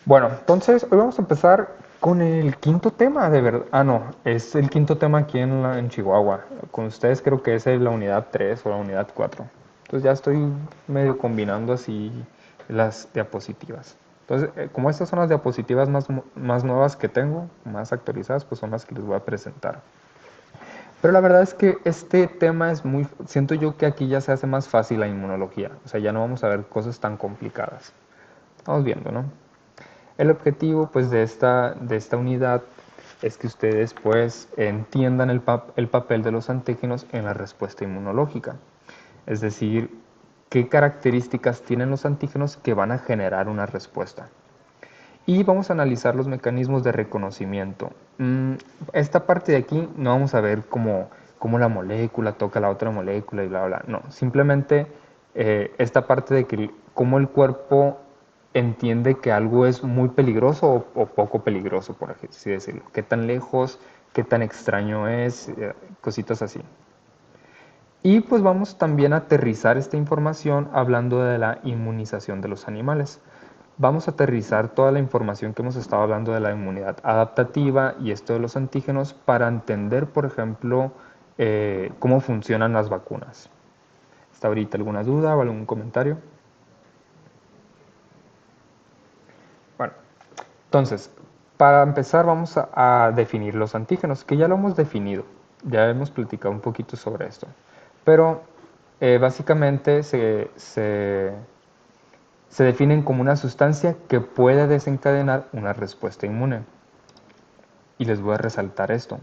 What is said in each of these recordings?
Bueno, entonces hoy vamos a empezar con el quinto tema, de verdad. Ah, no, es el quinto tema aquí en Chihuahua. Con ustedes creo que es la unidad 3 o la unidad 4. Entonces ya estoy medio combinando así las diapositivas. Entonces, como estas son las diapositivas más nuevas que tengo, más actualizadas, pues son las que les voy a presentar. Pero la verdad es que este tema es muy, siento yo que aquí ya se hace más fácil la inmunología. O sea, ya no vamos a ver cosas tan complicadas. Vamos viendo, ¿no? El objetivo pues de esta unidad es que ustedes pues entiendan el papel de los antígenos en la respuesta inmunológica. Es decir, qué características tienen los antígenos que van a generar una respuesta. Y vamos a analizar los mecanismos de reconocimiento. Esta parte de aquí no vamos a ver cómo la molécula toca la otra molécula y bla, bla. No, simplemente esta parte de que cómo el cuerpo entiende que algo es muy peligroso o poco peligroso, por así decirlo. Qué tan lejos, qué tan extraño es, cositas así. Y pues vamos también a aterrizar esta información hablando de la inmunización de los animales. Vamos a aterrizar toda la información que hemos estado hablando de la inmunidad adaptativa y esto de los antígenos para entender, por ejemplo, cómo funcionan las vacunas. ¿Está ahorita alguna duda o algún comentario? Bueno, entonces, para empezar vamos a definir los antígenos, que ya lo hemos definido, ya hemos platicado un poquito sobre esto, pero básicamente se definen como una sustancia que puede desencadenar una respuesta inmune. Y les voy a resaltar esto.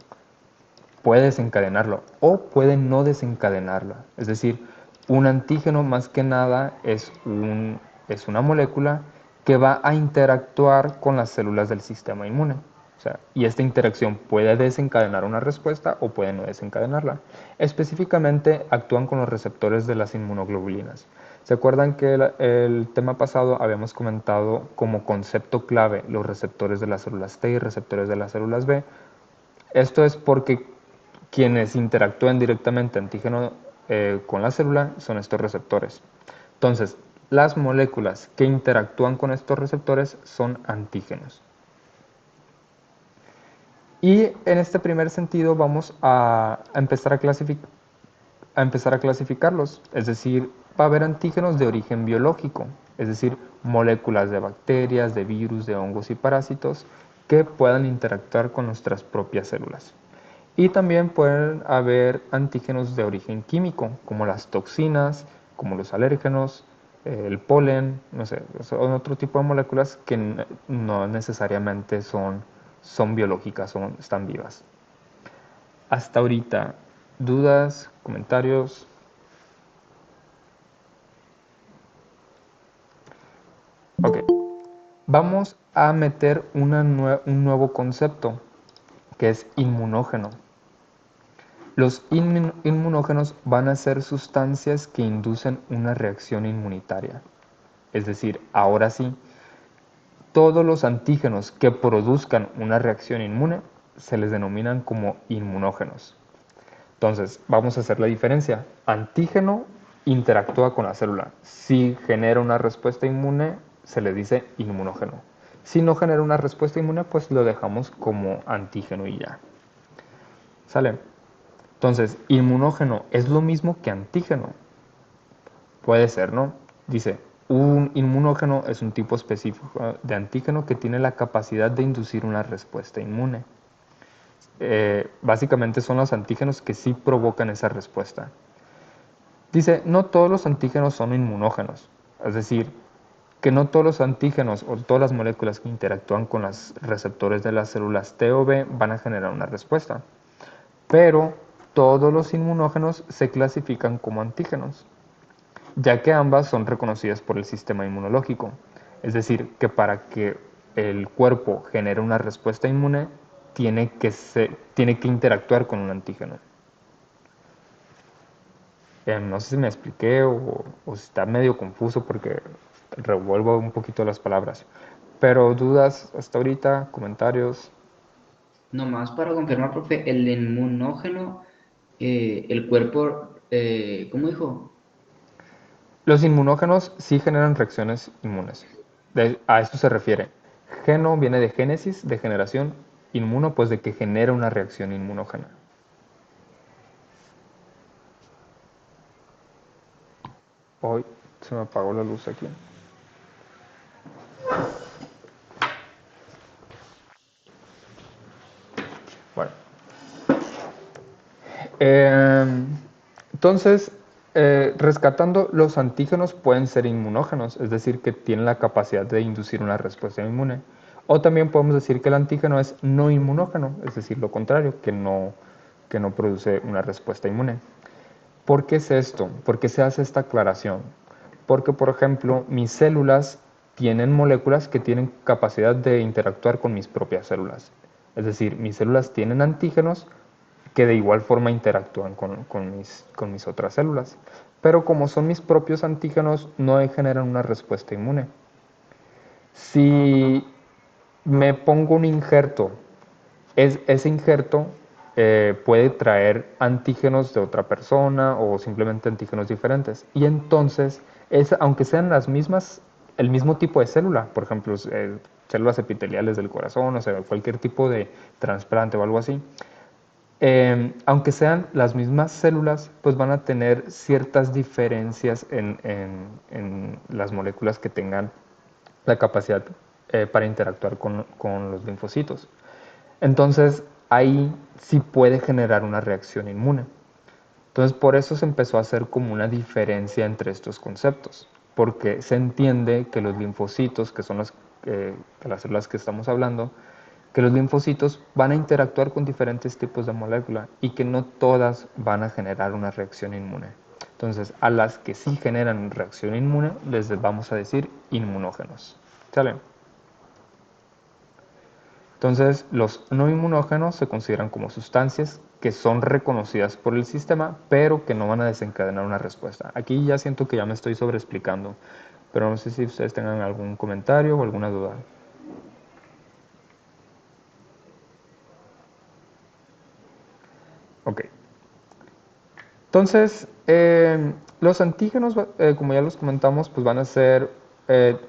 Puede desencadenarlo o puede no desencadenarlo. Es decir, un antígeno más que nada es una molécula que va a interactuar con las células del sistema inmune. O sea, y esta interacción puede desencadenar una respuesta o puede no desencadenarla. Específicamente actúan con los receptores de las inmunoglobulinas. ¿Se acuerdan que el tema pasado habíamos comentado como concepto clave los receptores de las células T y receptores de las células B? Esto es porque quienes interactúan directamente antígeno con la célula son estos receptores. Entonces, las moléculas que interactúan con estos receptores son antígenos. Y en este primer sentido vamos a empezar a clasificarlos. Es decir, va a haber antígenos de origen biológico, es decir, moléculas de bacterias, de virus, de hongos y parásitos que puedan interactuar con nuestras propias células. Y también pueden haber antígenos de origen químico, como las toxinas, como los alérgenos, el polen, no sé, son otro tipo de moléculas que no necesariamente son biológicas, están vivas. Hasta ahorita, dudas, comentarios. Ok, vamos a meter un nuevo concepto que es inmunógeno. Los inmunógenos van a ser sustancias que inducen una reacción inmunitaria. Es decir, ahora sí, todos los antígenos que produzcan una reacción inmune se les denominan como inmunógenos. Entonces, vamos a hacer la diferencia. Antígeno interactúa con la célula. Si genera una respuesta inmune, se le dice inmunógeno. Si no genera una respuesta inmune, pues lo dejamos como antígeno y ya. ¿Sale? Entonces, inmunógeno es lo mismo que antígeno. Puede ser, ¿no? Dice, un inmunógeno es un tipo específico de antígeno que tiene la capacidad de inducir una respuesta inmune. Básicamente son los antígenos que sí provocan esa respuesta. Dice, no todos los antígenos son inmunógenos. Es decir, que no todos los antígenos o todas las moléculas que interactúan con los receptores de las células T o B van a generar una respuesta. Pero todos los inmunógenos se clasifican como antígenos, ya que ambas son reconocidas por el sistema inmunológico. Es decir, que para que el cuerpo genere una respuesta inmune, tiene que interactuar con un antígeno. No sé si me expliqué o si está medio confuso porque revuelvo un poquito las palabras. Pero dudas hasta ahorita, comentarios. Nomás para confirmar, profe, el inmunógeno, el cuerpo, ¿cómo dijo? Los inmunógenos sí generan reacciones inmunes. A esto se refiere. Geno viene de génesis, de generación. Inmuno, pues de que genera una reacción inmunógena. Hoy se me apagó la luz aquí. Bueno. Entonces, rescatando, los antígenos pueden ser inmunógenos, es decir, que tienen la capacidad de inducir una respuesta inmune. O también podemos decir que el antígeno es no inmunógeno, es decir, lo contrario, que no produce una respuesta inmune. ¿Por qué es esto? ¿Por qué se hace esta aclaración? Porque, por ejemplo, mis células tienen moléculas que tienen capacidad de interactuar con mis propias células. Es decir, mis células tienen antígenos que de igual forma interactúan con mis otras células. Pero como son mis propios antígenos, no generan una respuesta inmune. Si me pongo un injerto, ese injerto puede traer antígenos de otra persona o simplemente antígenos diferentes. Y entonces, aunque sean las mismas, el mismo tipo de célula, por ejemplo, células epiteliales del corazón, o sea, cualquier tipo de trasplante o algo así, aunque sean las mismas células, pues van a tener ciertas diferencias en las moléculas que tengan la capacidad para interactuar con los linfocitos. Entonces, ahí sí puede generar una reacción inmune. Entonces, por eso se empezó a hacer como una diferencia entre estos conceptos, porque se entiende que los linfocitos, que son las células que estamos hablando, que los linfocitos van a interactuar con diferentes tipos de molécula y que no todas van a generar una reacción inmune. Entonces, a las que sí generan reacción inmune, les vamos a decir inmunógenos. ¿Sale? Entonces, los no inmunógenos se consideran como sustancias que son reconocidas por el sistema, pero que no van a desencadenar una respuesta. Aquí ya siento que ya me estoy sobreexplicando, pero no sé si ustedes tengan algún comentario o alguna duda. Ok. Entonces, los antígenos, como ya los comentamos, pues van a ser,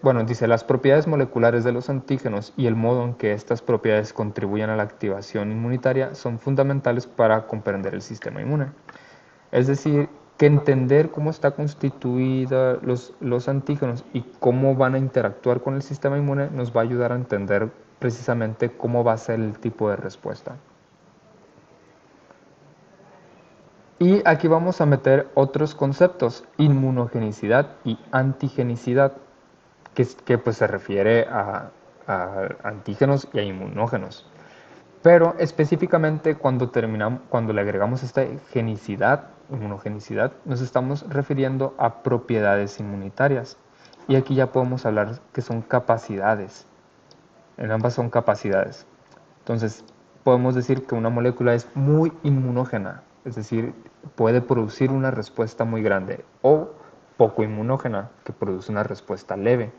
bueno, dice, las propiedades moleculares de los antígenos y el modo en que estas propiedades contribuyen a la activación inmunitaria son fundamentales para comprender el sistema inmune. Es decir, que entender cómo está constituida los antígenos y cómo van a interactuar con el sistema inmune nos va a ayudar a entender precisamente cómo va a ser el tipo de respuesta. Y aquí vamos a meter otros conceptos, inmunogenicidad y antigenicidad, que pues se refiere a antígenos y a inmunógenos. Pero específicamente cuando le agregamos esta genicidad, inmunogenicidad, nos estamos refiriendo a propiedades inmunitarias. Y aquí ya podemos hablar que son capacidades. En ambas son capacidades. Entonces, podemos decir que una molécula es muy inmunógena, es decir, puede producir una respuesta muy grande, o poco inmunógena, que produce una respuesta leve.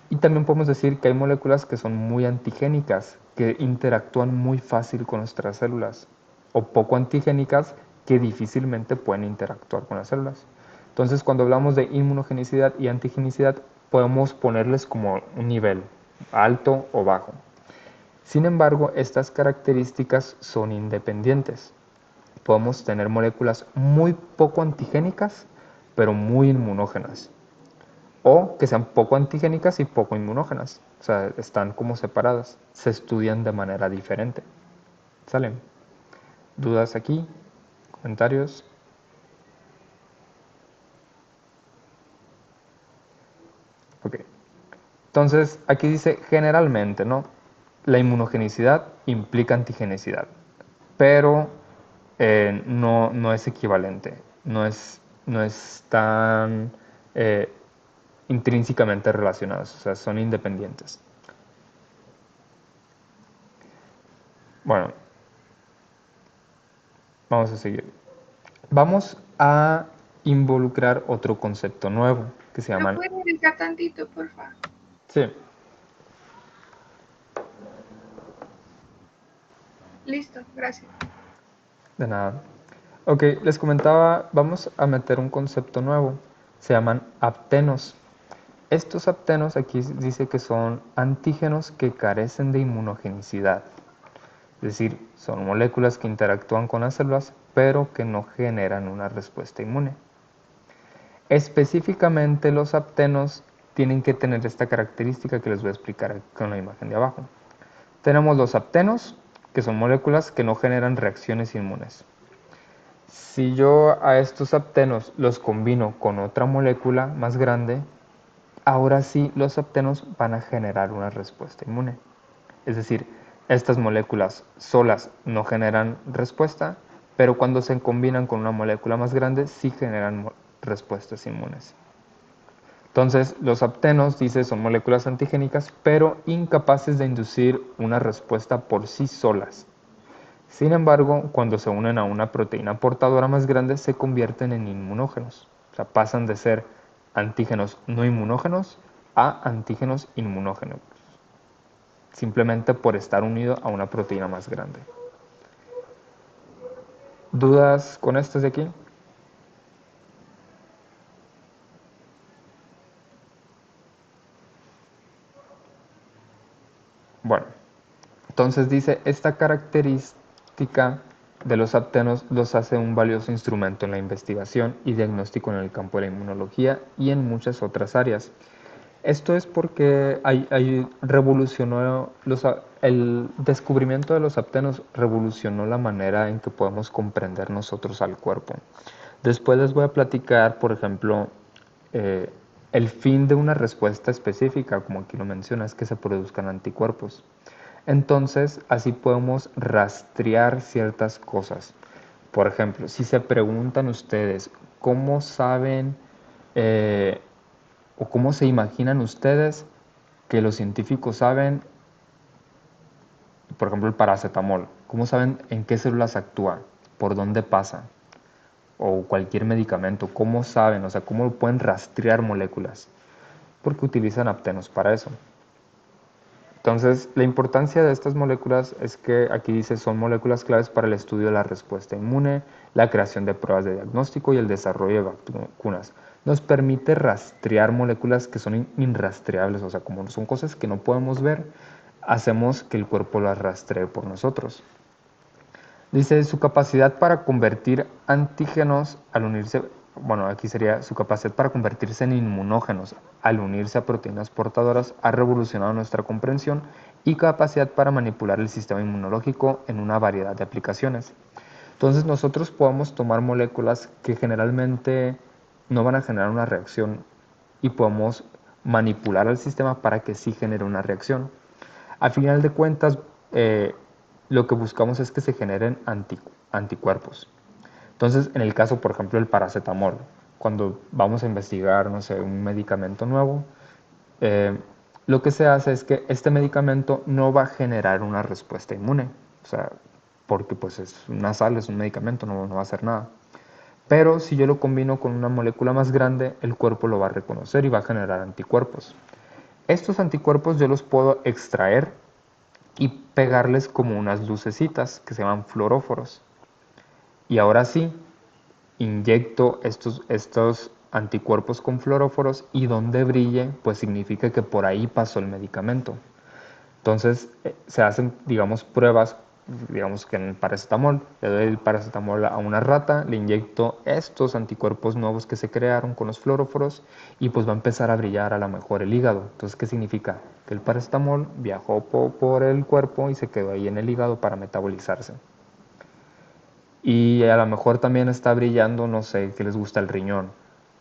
Y también podemos decir que hay moléculas que son muy antigénicas, que interactúan muy fácil con nuestras células, o poco antigénicas, que difícilmente pueden interactuar con las células. Entonces, cuando hablamos de inmunogenicidad y antigenicidad, podemos ponerles como un nivel, alto o bajo. Sin embargo, estas características son independientes. Podemos tener moléculas muy poco antigénicas, pero muy inmunógenas. O que sean poco antigénicas y poco inmunógenas. O sea, están como separadas. Se estudian de manera diferente. ¿Salen? ¿Dudas aquí? ¿Comentarios? Ok. Entonces, aquí dice generalmente, ¿no? La inmunogenicidad implica antigenicidad, pero no es equivalente, no es tan eh, intrínsecamente relacionados, o sea, son independientes. Bueno, vamos a seguir. Vamos a involucrar otro concepto nuevo que se ¿Lo llama... puedes dedicar tantito, por favor? Sí, Listo, gracias. de nada. Ok, les comentaba, vamos a meter un concepto nuevo. Se llaman aptenos. Estos aptenos aquí dice que son antígenos que carecen de inmunogenicidad. Es decir, son moléculas que interactúan con las células, pero que no generan una respuesta inmune. Específicamente los aptenos tienen que tener esta característica que les voy a explicar con la imagen de abajo. Tenemos los aptenos, que son moléculas que no generan reacciones inmunes. Si yo a estos aptenos los combino con otra molécula más grande, ahora sí los aptenos van a generar una respuesta inmune. Es decir, estas moléculas solas no generan respuesta, pero cuando se combinan con una molécula más grande sí generan respuestas inmunes. Entonces, los aptenos, dice, son moléculas antigénicas, pero incapaces de inducir una respuesta por sí solas. Sin embargo, cuando se unen a una proteína portadora más grande, se convierten en inmunógenos. O sea, pasan de ser antígenos no inmunógenos a antígenos inmunógenos, simplemente por estar unido a una proteína más grande. ¿Dudas con estas de aquí? Bueno, entonces dice, esta característica de los aptenos los hace un valioso instrumento en la investigación y diagnóstico en el campo de la inmunología y en muchas otras áreas. Esto es porque el descubrimiento de los aptenos revolucionó la manera en que podemos comprender nosotros al cuerpo. Después les voy a platicar, por ejemplo, eh, el fin de una respuesta específica, como aquí lo menciona, es que se produzcan anticuerpos. Entonces, así podemos rastrear ciertas cosas. Por ejemplo, si se preguntan ustedes, ¿cómo saben o cómo se imaginan ustedes que los científicos saben, por ejemplo, el paracetamol? ¿Cómo saben en qué células actúa? ¿Por dónde pasa? O cualquier medicamento, ¿cómo saben? O sea, ¿cómo pueden rastrear moléculas? Porque utilizan aptenos para eso. Entonces, la importancia de estas moléculas es que aquí dice son moléculas claves para el estudio de la respuesta inmune, la creación de pruebas de diagnóstico y el desarrollo de vacunas. Nos permite rastrear moléculas que son inrastreables, o sea, como son cosas que no podemos ver, hacemos que el cuerpo las rastree por nosotros. Dice su capacidad para convertir antígenos al unirse, bueno, aquí sería su capacidad para convertirse en inmunógenos al unirse a proteínas portadoras ha revolucionado nuestra comprensión y capacidad para manipular el sistema inmunológico en una variedad de aplicaciones. Entonces nosotros podemos tomar moléculas que generalmente no van a generar una reacción y podemos manipular al sistema para que sí genere una reacción. Al final de cuentas, lo que buscamos es que se generen anticuerpos. Entonces, en el caso, por ejemplo, del paracetamol, cuando vamos a investigar, no sé, un medicamento nuevo, lo que se hace es que este medicamento no va a generar una respuesta inmune, o sea, porque pues es una sal, es un medicamento, no va a hacer nada. Pero si yo lo combino con una molécula más grande, el cuerpo lo va a reconocer y va a generar anticuerpos. Estos anticuerpos yo los puedo extraer y pegarles como unas lucecitas que se llaman fluoróforos. Y ahora sí, inyecto estos anticuerpos con fluoróforos y donde brille, pues significa que por ahí pasó el medicamento. Entonces se hacen, digamos, pruebas, digamos que en el paracetamol, le doy el paracetamol a una rata, le inyecto estos anticuerpos nuevos que se crearon con los fluoróforos y pues va a empezar a brillar a lo mejor el hígado. Entonces, ¿qué significa? Que el paracetamol viajó por el cuerpo y se quedó ahí en el hígado para metabolizarse. Y a lo mejor también está brillando, no sé, que les gusta el riñón.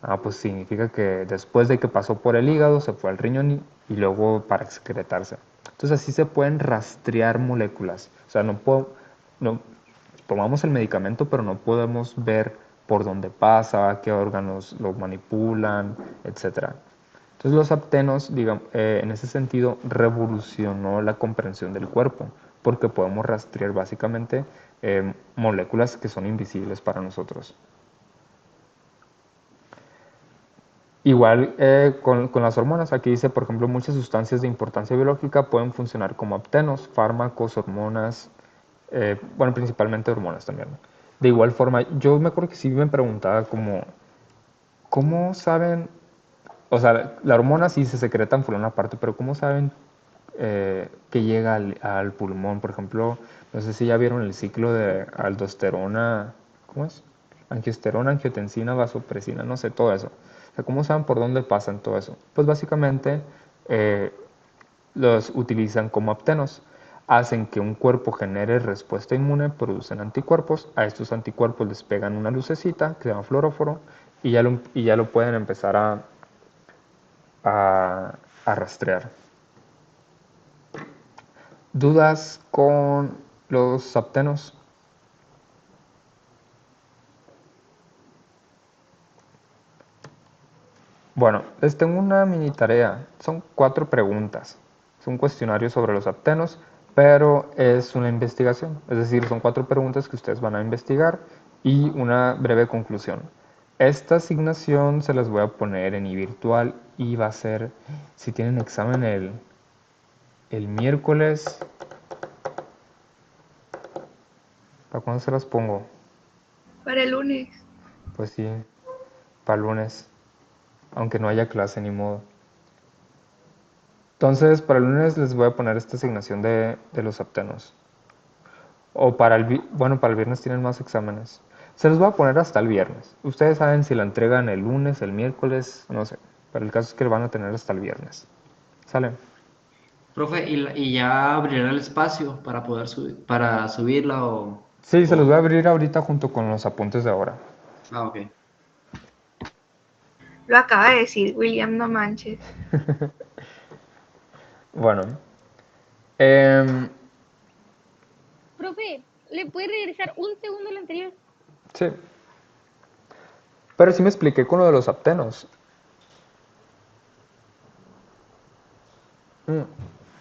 Ah, pues significa que después de que pasó por el hígado, se fue al riñón y luego para excretarse. Entonces así se pueden rastrear moléculas. O sea, no, tomamos el medicamento, pero no podemos ver por dónde pasa, qué órganos lo manipulan, etcétera. Entonces los aptenos, digamos, en ese sentido, revolucionó la comprensión del cuerpo, porque podemos rastrear básicamente moléculas que son invisibles para nosotros. Igual con las hormonas, aquí dice, por ejemplo, muchas sustancias de importancia biológica pueden funcionar como aptenos, fármacos, hormonas, bueno, principalmente hormonas también. De igual forma, yo me acuerdo que sí me preguntaba como, ¿cómo saben? o sea, la hormona sí se secreta en una parte, pero ¿cómo saben que llega al pulmón? Por ejemplo, no sé si ya vieron el ciclo de aldosterona, ¿cómo es? Angiosterona, angiotensina, vasopresina, no sé, todo eso. O sea, ¿cómo saben por dónde pasan todo eso? Pues básicamente eh, los utilizan como aptenos. Hacen que un cuerpo genere respuesta inmune, producen anticuerpos. A estos anticuerpos les pegan una lucecita que se llama fluoróforo y ya lo pueden empezar a rastrear. ¿Dudas con los aptenos? Bueno, les tengo una mini tarea. Son 4 preguntas. Es un cuestionario sobre los aptenos, pero es una investigación. Es decir, son 4 preguntas que ustedes van a investigar y una breve conclusión. Esta asignación se las voy a poner en virtual y va a ser, si tienen examen el miércoles, ¿para cuándo se las pongo? Para el lunes. Pues sí, para el lunes, aunque no haya clase ni modo. Entonces, para el lunes les voy a poner esta asignación de los aptenos. O para bueno, para el viernes tienen más exámenes. Se los voy a poner hasta el viernes. Ustedes saben si la entregan el lunes, el miércoles, no sé. Pero el caso es que lo van a tener hasta el viernes. ¿Sale? Profe, y ya abrirá el espacio para poder para subirla Sí, se los voy a o... abrir ahorita junto con los apuntes de ahora. Ah, ok. Lo acaba de decir William, no manches. Bueno. em, Profe, ¿le puede regresar un segundo al anterior? sí. Pero sí me expliqué con lo de los aptenos. Mm.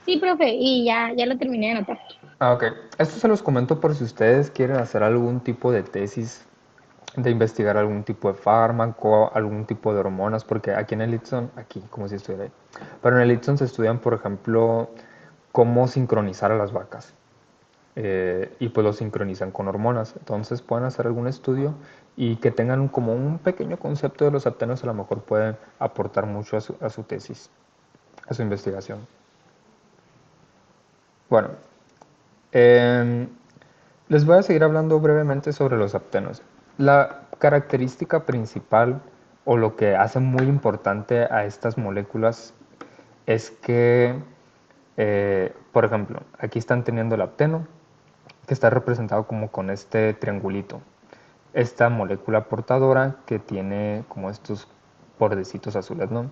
Sí, profe, y ya lo terminé de anotar. Ah, ok. Esto se los comento por si ustedes quieren hacer algún tipo de tesis, de investigar algún tipo de fármaco, algún tipo de hormonas, porque aquí en el Itson, aquí, como si estuviera ahí, pero en el Itson se estudian, por ejemplo, cómo sincronizar a las vacas. Y pues lo sincronizan con hormonas. Entonces pueden hacer algún estudio y que tengan como un pequeño concepto de los aptenos, a lo mejor pueden aportar mucho a su tesis, a su investigación. Bueno, em, les voy a seguir hablando brevemente sobre los aptenos. La característica principal o lo que hace muy importante a estas moléculas es que, por ejemplo, aquí están teniendo el apteno, que está representado como con este triangulito. Esta molécula portadora que tiene como estos bordecitos azules, ¿no?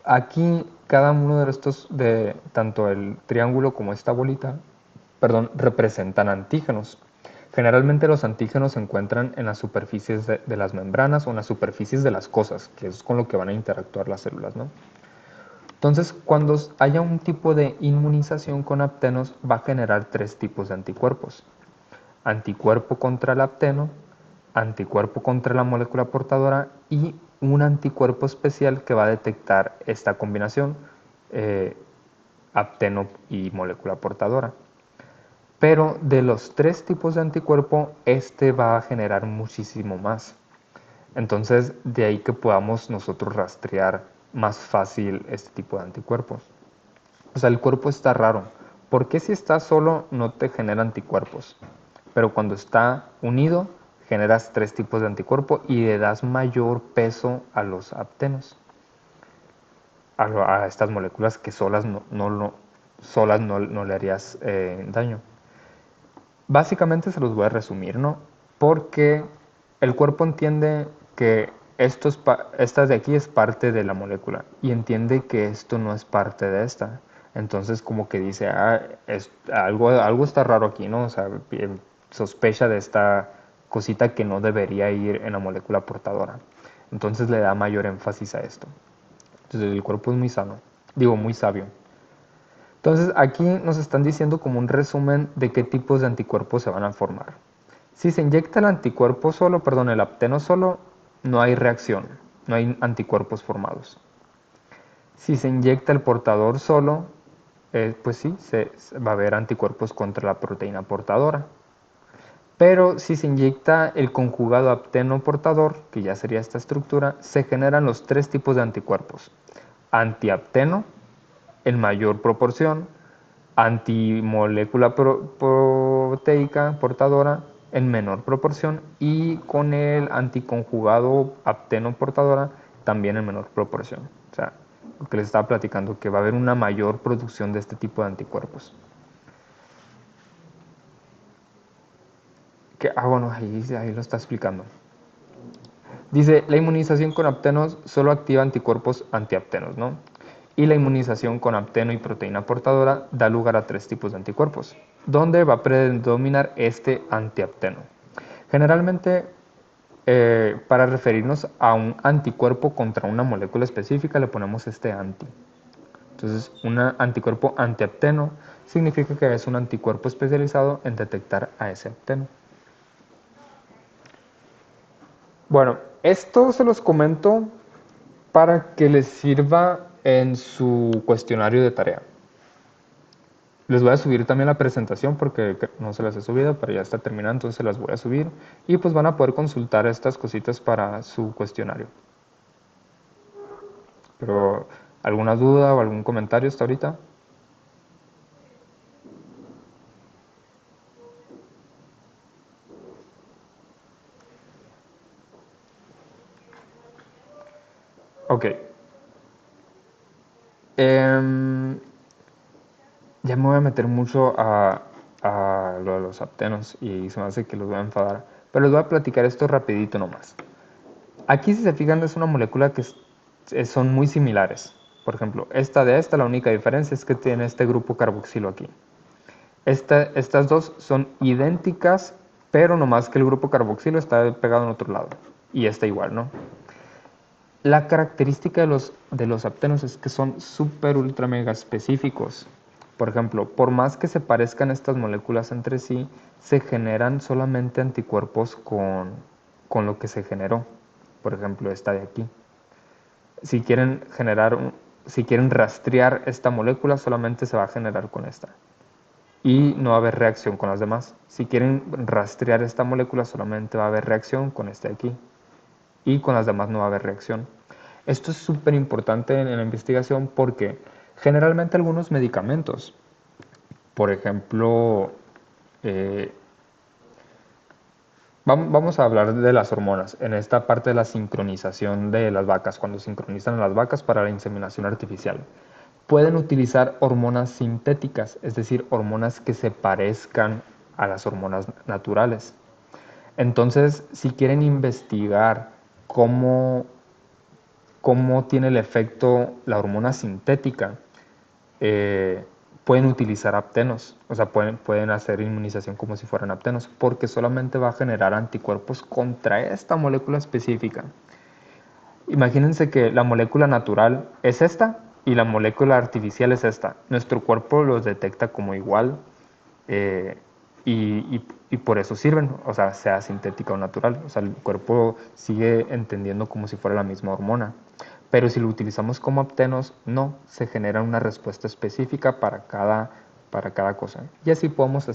Aquí cada uno de estos, de tanto el triángulo como esta bolita, perdón, representan antígenos. Generalmente los antígenos se encuentran en las superficies de las membranas o en las superficies de las cosas, que es con lo que van a interactuar las células, ¿no? Entonces, cuando haya un tipo de inmunización con aptenos, va a generar 3 tipos de anticuerpos. Anticuerpo contra el apteno, anticuerpo contra la molécula portadora y un anticuerpo especial que va a detectar esta combinación, eh, apteno y molécula portadora. Pero de los 3 tipos de anticuerpo, este va a generar muchísimo más. Entonces, de ahí que podamos nosotros rastrear más fácil este tipo de anticuerpos. O sea, el cuerpo está raro. ¿Por qué si está solo no te genera anticuerpos? Pero cuando está unido, generas 3 tipos de anticuerpo y le das mayor peso a los aptenos, a estas moléculas que solas no le harías daño. Básicamente se los voy a resumir, ¿no? Porque el cuerpo entiende que esta de aquí es parte de la molécula y entiende que esto no es parte de esta. Entonces como que dice, algo está raro aquí, ¿no? O sea, sospecha de esta cosita que no debería ir en la molécula portadora. Entonces le da mayor énfasis a esto. Entonces el cuerpo es muy sano, digo, muy sabio. Entonces aquí nos están diciendo como un resumen de qué tipos de anticuerpos se van a formar. Si se inyecta el anticuerpo solo, perdón, el apteno solo, no hay reacción, no hay anticuerpos formados. Si se inyecta el portador solo, pues sí, va a haber anticuerpos contra la proteína portadora. Pero si se inyecta el conjugado apteno portador, que ya sería esta estructura, se generan los tres tipos de anticuerpos. Antiapteno, en mayor proporción, antimolécula proteica portadora, en menor proporción, y con el anticonjugado apteno portadora, también en menor proporción. O sea, lo que les estaba platicando, que va a haber una mayor producción de este tipo de anticuerpos. Bueno, ahí lo está explicando. Dice, la inmunización con aptenos solo activa anticuerpos antiaptenos, ¿no? Y la inmunización con apteno y proteína portadora da lugar a tres tipos de anticuerpos, donde va a predominar este antiapteno. Generalmente, para referirnos a un anticuerpo contra una molécula específica, le ponemos este anti. Entonces, un anticuerpo antiapteno significa que es un anticuerpo especializado en detectar a ese apteno. Bueno, esto se los comento para que les sirva en su cuestionario de tarea. Les voy a subir también la presentación porque no se las he subido, pero ya está terminada, entonces se las voy a subir. Y pues van a poder consultar estas cositas para su cuestionario. Pero, ¿alguna duda o algún comentario hasta ahorita? Ok. Ya me voy a meter mucho a lo de los aptenos y se me hace que los voy a enfadar. Pero les voy a platicar esto rapidito nomás. Aquí, si se fijan, es una molécula que son muy similares. Por ejemplo, esta de esta, la única diferencia es que tiene este grupo carboxilo aquí. Estas dos son idénticas, pero nomás que el grupo carboxilo está pegado en otro lado. Y esta igual, ¿no? La característica de los aptenos es que son súper ultra mega específicos. Por ejemplo, por más que se parezcan estas moléculas entre sí, se generan solamente anticuerpos con lo que se generó. Por ejemplo, esta de aquí. Si quieren rastrear esta molécula, solamente se va a generar con esta. Y no va a haber reacción con las demás. Si quieren rastrear esta molécula, solamente va a haber reacción con este de aquí. Y con las demás no va a haber reacción. Esto es súper importante en la investigación porque generalmente algunos medicamentos, por ejemplo, vamos a hablar de las hormonas, en esta parte de la sincronización de las vacas, cuando sincronizan a las vacas para la inseminación artificial. Pueden utilizar hormonas sintéticas, es decir, hormonas que se parezcan a las hormonas naturales. Entonces, si quieren investigar cómo tiene el efecto la hormona sintética, pueden utilizar aptenos, o sea, pueden hacer inmunización como si fueran aptenos, porque solamente va a generar anticuerpos contra esta molécula específica. Imagínense que la molécula natural es esta y la molécula artificial es esta. Nuestro cuerpo los detecta como igual y por eso sirven, o sea sintética o natural. O sea, el cuerpo sigue entendiendo como si fuera la misma hormona. Pero si lo utilizamos como aptenos, no, se genera una respuesta específica para cada cosa. Y así podemos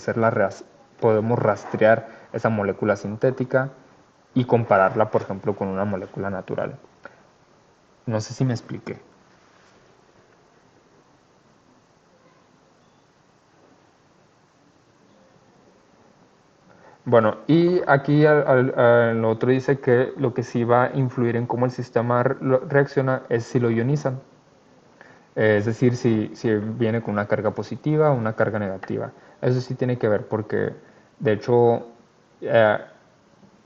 rastrear esa molécula sintética y compararla, por ejemplo, con una molécula natural. No sé si me expliqué. Bueno, y aquí el otro dice que lo que sí va a influir en cómo el sistema reacciona es si lo ionizan. Es decir, si viene con una carga positiva o una carga negativa. Eso sí tiene que ver porque, de hecho,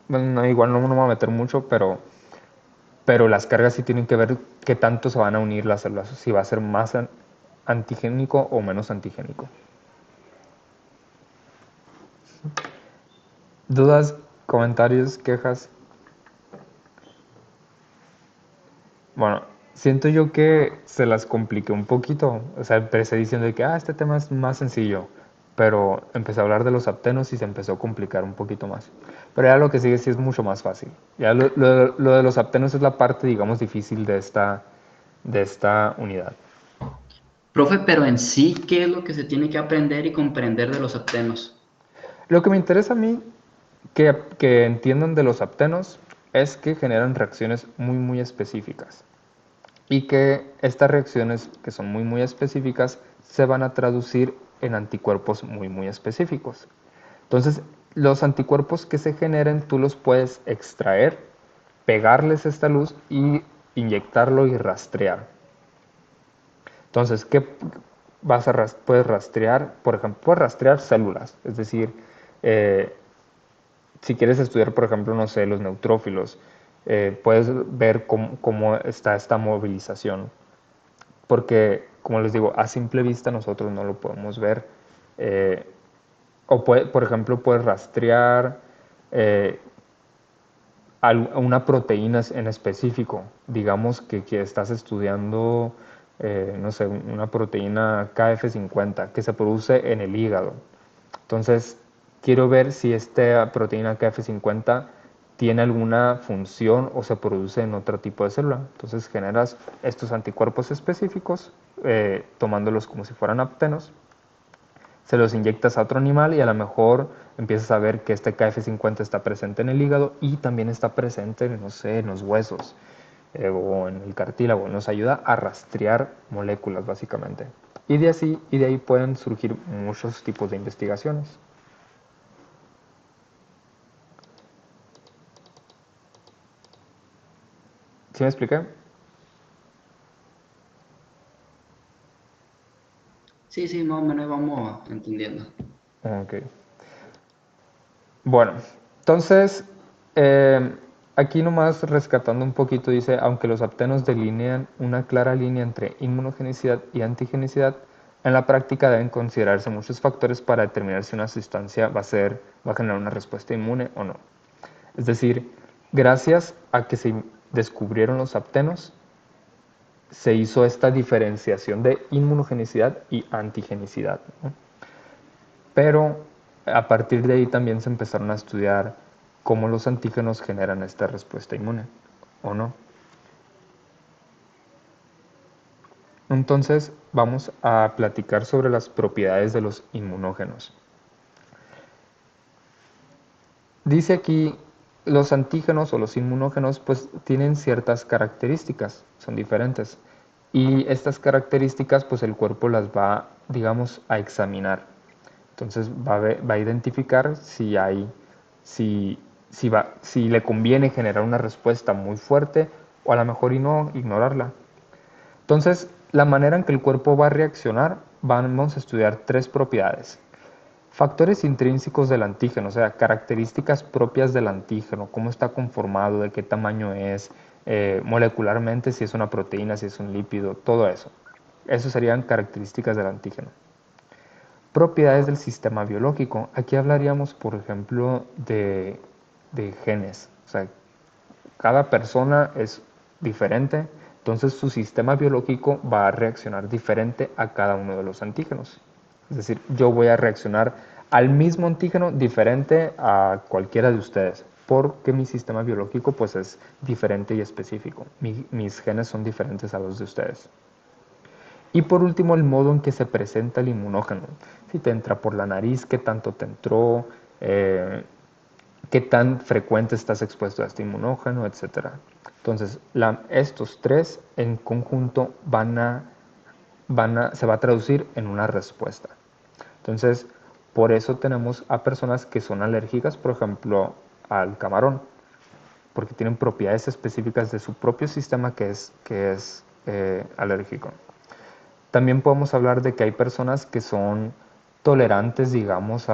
bueno, igual no me voy a meter mucho, pero las cargas sí tienen que ver qué tanto se van a unir las células, si va a ser más antigénico o menos antigénico. ¿Dudas, comentarios, quejas? Bueno, siento yo que se las compliqué un poquito. O sea, empecé diciendo que este tema es más sencillo, pero empecé a hablar de los aptenos y se empezó a complicar un poquito más. Pero ya lo que sigue sí es mucho más fácil. Ya lo de los aptenos es la parte, digamos, difícil de esta unidad. Profe, pero en sí, ¿qué es lo que se tiene que aprender y comprender de los aptenos? Lo que me interesa a mí que entiendan de los aptenos es que generan reacciones muy, muy específicas. Y que estas reacciones, que son muy, muy específicas, se van a traducir en anticuerpos muy, muy específicos. Entonces, los anticuerpos que se generen, tú los puedes extraer, pegarles esta luz y inyectarlo y rastrear. Entonces, ¿qué puedes rastrear? Por ejemplo, puedes rastrear células, es decir, si quieres estudiar, por ejemplo, no sé, los neutrófilos, puedes ver cómo está esta movilización. Porque, como les digo, a simple vista nosotros no lo podemos ver. Por ejemplo, puedes rastrear una proteína en específico. Digamos que estás estudiando, no sé, una proteína KF50 que se produce en el hígado. Entonces, quiero ver si esta proteína KF50 tiene alguna función o se produce en otro tipo de célula. Entonces generas estos anticuerpos específicos, tomándolos como si fueran aptenos, se los inyectas a otro animal y a lo mejor empiezas a ver que este KF50 está presente en el hígado y también está presente, no sé, en los huesos o en el cartílago. Nos ayuda a rastrear moléculas básicamente. Y de ahí pueden surgir muchos tipos de investigaciones. ¿Sí me expliqué? Sí, sí, más o menos vamos entendiendo. Ok. Bueno, entonces, aquí nomás rescatando un poquito, dice, aunque los aptenos delinean una clara línea entre inmunogenicidad y antigenicidad, en la práctica deben considerarse muchos factores para determinar si una sustancia va a generar una respuesta inmune o no. Es decir, gracias a que se descubrieron los aptenos, se hizo esta diferenciación de inmunogenicidad y antigenicidad, ¿no? Pero a partir de ahí también se empezaron a estudiar cómo los antígenos generan esta respuesta inmune, ¿o no? Entonces vamos a platicar sobre las propiedades de los inmunógenos. Dice aquí, los antígenos o los inmunógenos pues tienen ciertas características, son diferentes. Y estas características pues el cuerpo las va, digamos, a examinar. Entonces va a identificar si le conviene generar una respuesta muy fuerte o a lo mejor y no ignorarla. Entonces, la manera en que el cuerpo va a reaccionar, vamos a estudiar tres propiedades. Factores intrínsecos del antígeno, o sea, características propias del antígeno, cómo está conformado, de qué tamaño es, molecularmente, si es una proteína, si es un lípido, todo eso. Eso serían características del antígeno. Propiedades del sistema biológico. Aquí hablaríamos, por ejemplo, de genes. O sea, cada persona es diferente, entonces su sistema biológico va a reaccionar diferente a cada uno de los antígenos. Es decir, yo voy a reaccionar al mismo antígeno diferente a cualquiera de ustedes, porque mi sistema biológico pues es diferente y específico. Mis genes son diferentes a los de ustedes. Y por último, el modo en que se presenta el inmunógeno. Si te entra por la nariz, qué tanto te entró, qué tan frecuente estás expuesto a este inmunógeno, etc. Entonces, estos tres en conjunto se va a traducir en una respuesta. Entonces, por eso tenemos a personas que son alérgicas, por ejemplo, al camarón, porque tienen propiedades específicas de su propio sistema que es alérgico. También podemos hablar de que hay personas que son tolerantes, digamos,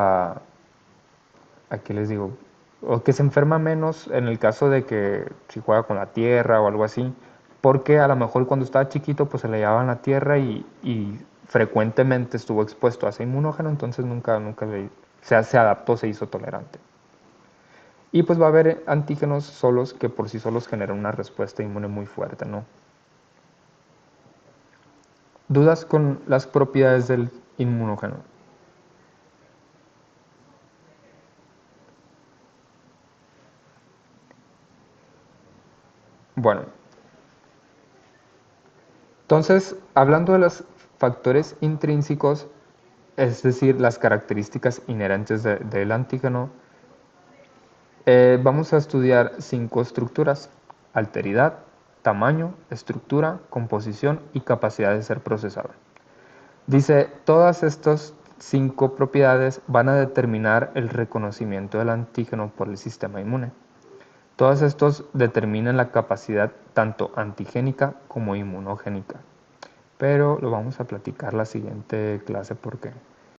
¿qué les digo? O que se enferma menos en el caso de que si juega con la tierra o algo así, porque a lo mejor cuando estaba chiquito pues se le llevaban la tierra y frecuentemente estuvo expuesto a ese inmunógeno, entonces nunca se adaptó, se hizo tolerante. Y pues va a haber antígenos solos que por sí solos generan una respuesta inmune muy fuerte, ¿no? ¿Dudas con las propiedades del inmunógeno? Bueno, entonces, hablando de los factores intrínsecos, es decir, las características inherentes del antígeno, Vamos a estudiar 5 estructuras: alteridad, tamaño, estructura, composición y capacidad de ser procesado. Dice, todas estas 5 propiedades van a determinar el reconocimiento del antígeno por el sistema inmune. Todos estos determinan la capacidad tanto antigénica como inmunogénica. Pero lo vamos a platicar la siguiente clase porque